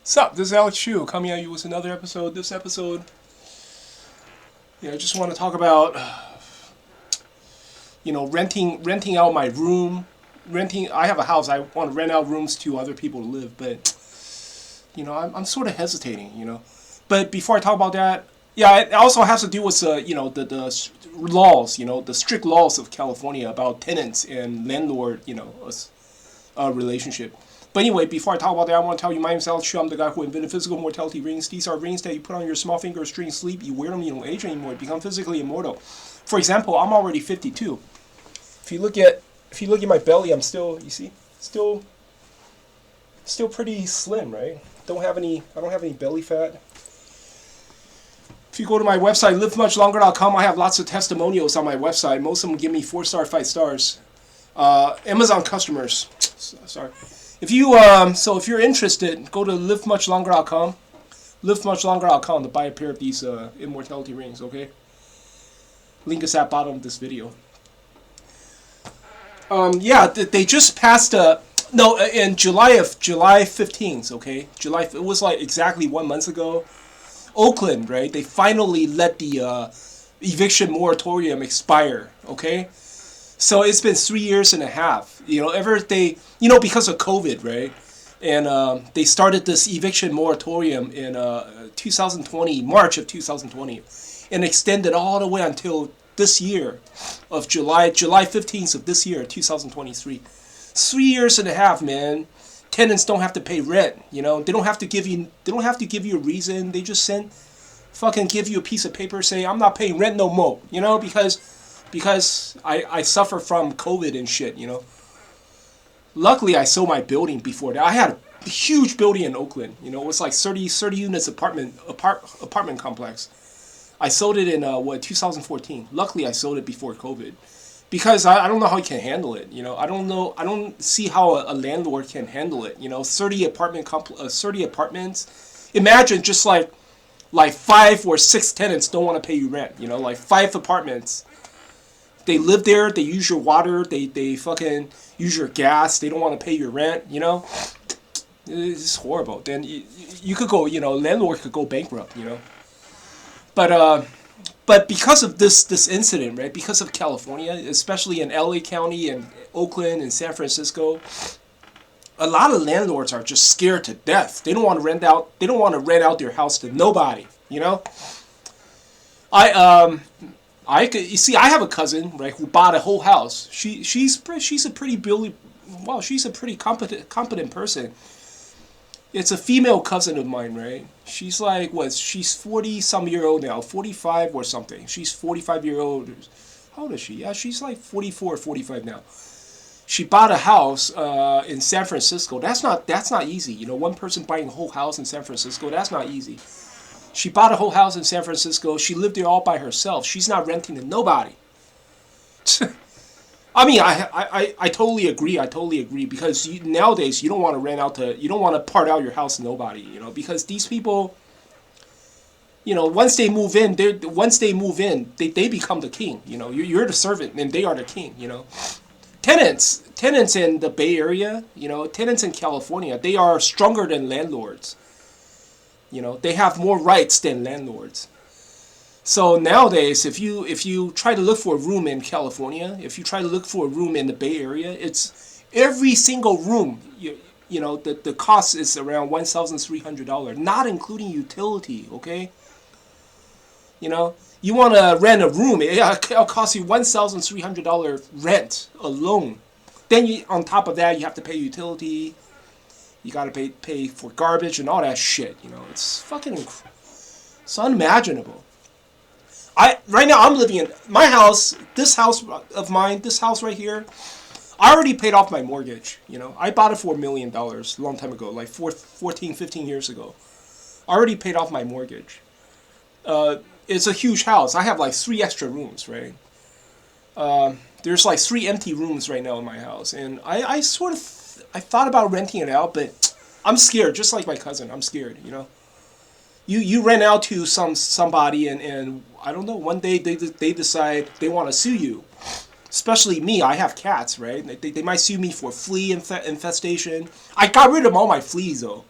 Sup, this is Alex Chu coming at you with another episode. This episode, I just want to talk about, renting out my room. I have a house. I want to rent out rooms to other people to live, but, I'm sort of hesitating. But before I talk about that, yeah, it also has to do with, the laws, the strict laws of California about tenants and landlord, relationship. But anyway, before I talk about that, I want to tell you my name is Alex Chu. I'm the guy who invented physical mortality rings. These are rings that you put on your small finger during sleep. You wear them, you don't age anymore. You become physically immortal. For example, I'm already 52. If you look at my belly, I'm still, still pretty slim, right? I don't have any belly fat. If you go to my website, livemuchlonger.com, I have lots of testimonials on my website. Most of them give me 4-star, 5 stars. Amazon customers. Sorry. If you're interested, go to livemuchlonger.com. Livemuchlonger.com to buy a pair of these immortality rings, okay? Link is at bottom of this video. They just passed in July 15th, okay? It was like exactly 1 month ago. Oakland, right? They finally let the eviction moratorium expire, okay? So it's been 3 years and a half. Because of COVID, right? And they started this eviction moratorium in 2020, March of 2020, and extended all the way until this year of July 15th of this year, 2023. 3 years and a half, man. Tenants don't have to pay rent. They don't have to give you a reason. They just give you a piece of paper saying I'm not paying rent no more. Because I suffer from COVID and shit, Luckily, I sold my building before that. I had a huge building in Oakland. It was like 30 units apartment complex. I sold it in 2014. Luckily, I sold it before COVID. Because I don't know how he can handle it. I don't see how a landlord can handle it. 30 apartments. Imagine just like 5 or 6 tenants don't want to pay you rent. Like 5 apartments. They live there, they use your water, they fucking use your gas, they don't want to pay your rent, It's horrible. Then you could go, landlord could go bankrupt, But because of this incident, right, because of California, especially in LA County and Oakland and San Francisco, a lot of landlords are just scared to death. They don't want to rent out their house to nobody, I have a cousin, right, who bought a whole house. She's a pretty competent person. It's a female cousin of mine, right? She's like, she's 40-some-year-old now, 45 or something. She's 45-year-old. How old is she? Yeah, she's like 44 or 45 now. She bought a house in San Francisco. That's not easy. One person buying a whole house in San Francisco, that's not easy. She bought a whole house in San Francisco. She lived there all by herself. She's not renting to nobody. I mean, I totally agree. Because nowadays you don't want to part out your house to nobody. Because these people, once they move in, they become the king. You're the servant and they are the king. Tenants in the Bay Area, tenants in California, they are stronger than landlords. They have more rights than landlords. So nowadays, if you try to look for a room in California, if you try to look for a room in the Bay Area, it's every single room. The cost is around $1,300, not including utility. Okay. You want to rent a room, it'll cost you $1,300 rent alone. Then on top of that, you have to pay utility. You gotta pay for garbage and all that shit. It's it's unimaginable. Right now I'm living in my house. This house of mine, this house right here, I already paid off my mortgage. I bought it for $1 million a long time ago, like 14, 15 years ago. I already paid off my mortgage. It's a huge house. I have like 3 extra rooms, right? There's like 3 empty rooms right now in my house, and I thought about renting it out, but I'm scared, just like my cousin. I'm scared, You rent out to somebody, and I don't know, one day they decide they want to sue you. Especially me, I have cats, right? They might sue me for flea infestation. I got rid of all my fleas, though.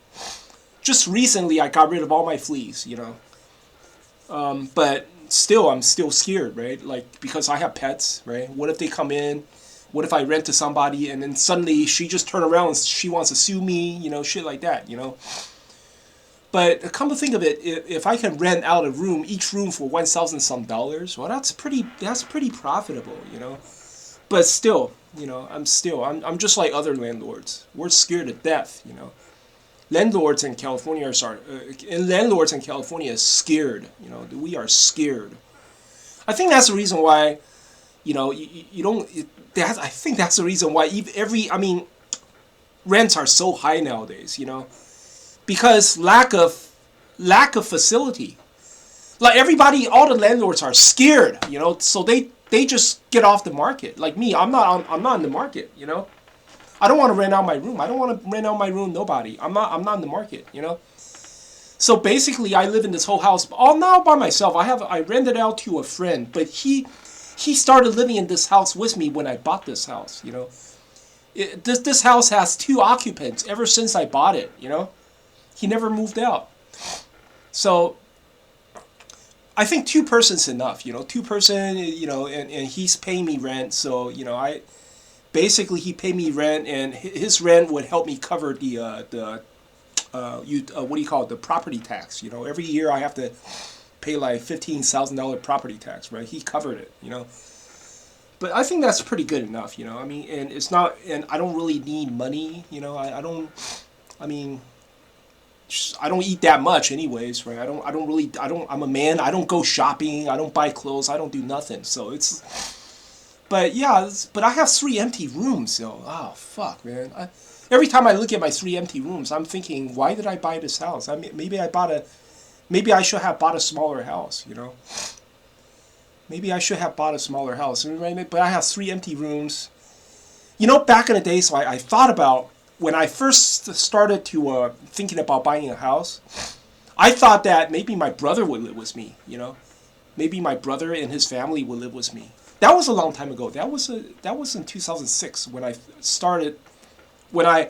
Just recently, I got rid of all my fleas, you know. But still, I'm still scared, right? Like, because I have pets, right? What if they come in? What if I rent to somebody and then suddenly she just turn around and she wants to sue me, you know, shit like that, you know. But come to think of it, if I can rent out a room, each room for $1,000 some dollars, well, that's pretty profitable, you know. But still, you know, I'm just like other landlords. We're scared to death, you know. Landlords in California landlords in California is scared, you know. We are scared. I think that's the reason why, you know, you don't. I think that's the reason why rents are so high nowadays, you know, because lack of facility. Like everybody, all the landlords are scared, you know, so they just get off the market. Like me, I'm not in the market, you know. I don't want to rent out my room. I don't want to rent out my room. Nobody. I'm not in the market, you know. So basically, I live in this whole house all now by myself. I rented out to a friend, but he started living in this house with me when I bought this house, you know. This house has 2 occupants ever since I bought it, you know. He never moved out. So I think 2 persons enough, you know. 2 person, you know, and he's paying me rent, so you know, he paid me rent, and his rent would help me cover the what do you call it, the property tax, you know. Every year I have to pay like $15,000 property tax, right? He covered it, you know. But I think that's pretty good enough, you know. I mean, and it's not, and I don't really need money, you know. I don't eat that much anyways, right? I'm a man. I don't go shopping. I don't buy clothes. I don't do nothing. So but yeah, but I have 3 empty rooms, so, oh, fuck, man. Every time I look at my 3 empty rooms, I'm thinking, why did I buy this house? I mean, maybe I should have bought a smaller house, you know. Maybe I should have bought a smaller house, right? But I have 3 empty rooms. You know, back in the day, so I thought about, when I first started to thinking about buying a house, I thought that maybe my brother would live with me, you know. Maybe my brother and his family would live with me. That was a long time ago. That was in 2006 when I started to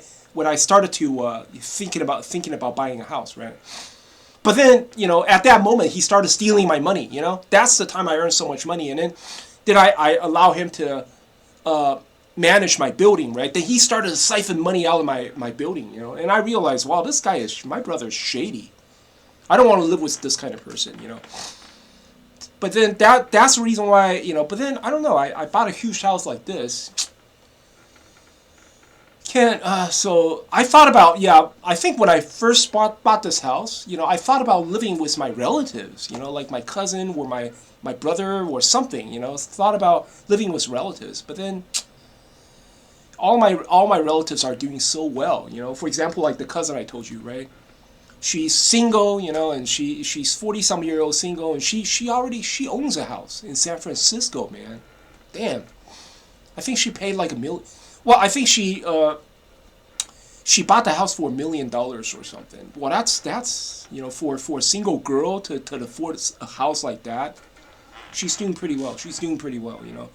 thinking about buying a house, right? But then, you know, at that moment, he started stealing my money, you know? That's the time I earned so much money. And then I allow him to manage my building, right? Then he started to siphon money out of my building, you know? And I realized, wow, my brother's shady. I don't want to live with this kind of person, you know? But then that's the reason why, you know, but then, I don't know, I bought a huge house like this. So I thought about, I think when I first bought this house, you know, I thought about living with my relatives, you know, like my cousin or my brother or something, you know, thought about living with relatives. But then all my relatives are doing so well, you know. For example, like the cousin I told you, right? She's single, you know, and she's 40-some-year-old single, and she owns a house in San Francisco, man. Damn. I think she paid like $1 million. Well, I think she bought the house for $1 million or something. Well, that's you know, for a single girl to afford a house like that, she's doing pretty well. She's doing pretty well, you know.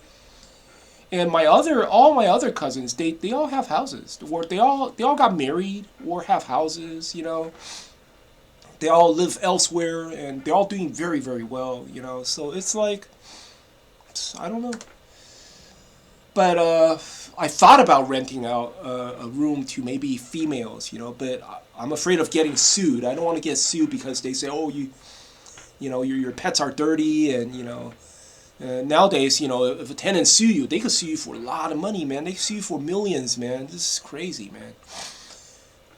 And all my other cousins, they all have houses, or they all got married or have houses, you know. They all live elsewhere, and they're all doing very, very well, you know. So it's like, I don't know. But I thought about renting out a room to maybe females, you know, but I'm afraid of getting sued. I don't want to get sued because they say, oh, you know, your pets are dirty, and, you know, nowadays, you know, if a tenant sue you, they could sue you for a lot of money, man. They could sue you for millions, man. This is crazy, man.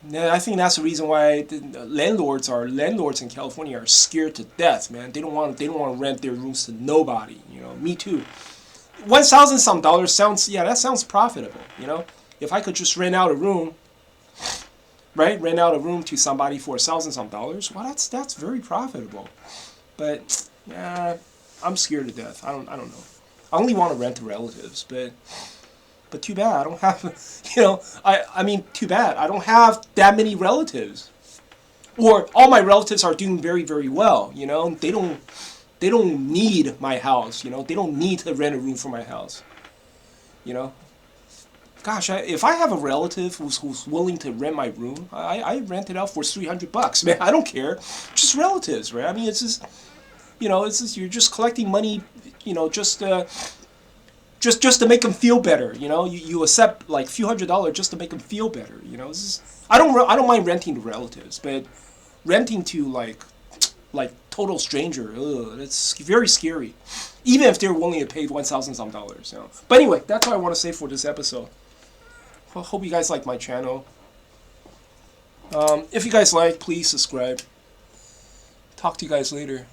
And I think that's the reason why the landlords in California are scared to death, man. They don't want to rent their rooms to nobody, you know. Me too. $1,000 some dollars sounds profitable, you know. If I could just rent out a room, right? Rent out a room to somebody for $1,000 some dollars. Well, that's very profitable. But yeah, I'm scared to death. I don't know. I only want to rent to relatives, but too bad I don't have, you know. I mean, too bad I don't have that many relatives, or all my relatives are doing very, very well, you know. They don't need my house, you know. They don't need to rent a room for my house, you know. Gosh, if I have a relative who's willing to rent my room, I rent it out for $300, man. I don't care. Just relatives, right? I mean, it's just, it's just, you're just collecting money, just to make them feel better. You accept like a few $100s just to make them feel better. It's just, I don't mind renting to relatives, but renting to like total stranger, that's very scary. Even if they're willing to pay 1,000 some dollars. But anyway, that's all I want to say for this episode. Hope you guys like my channel. If you guys like, please subscribe. Talk to you guys later.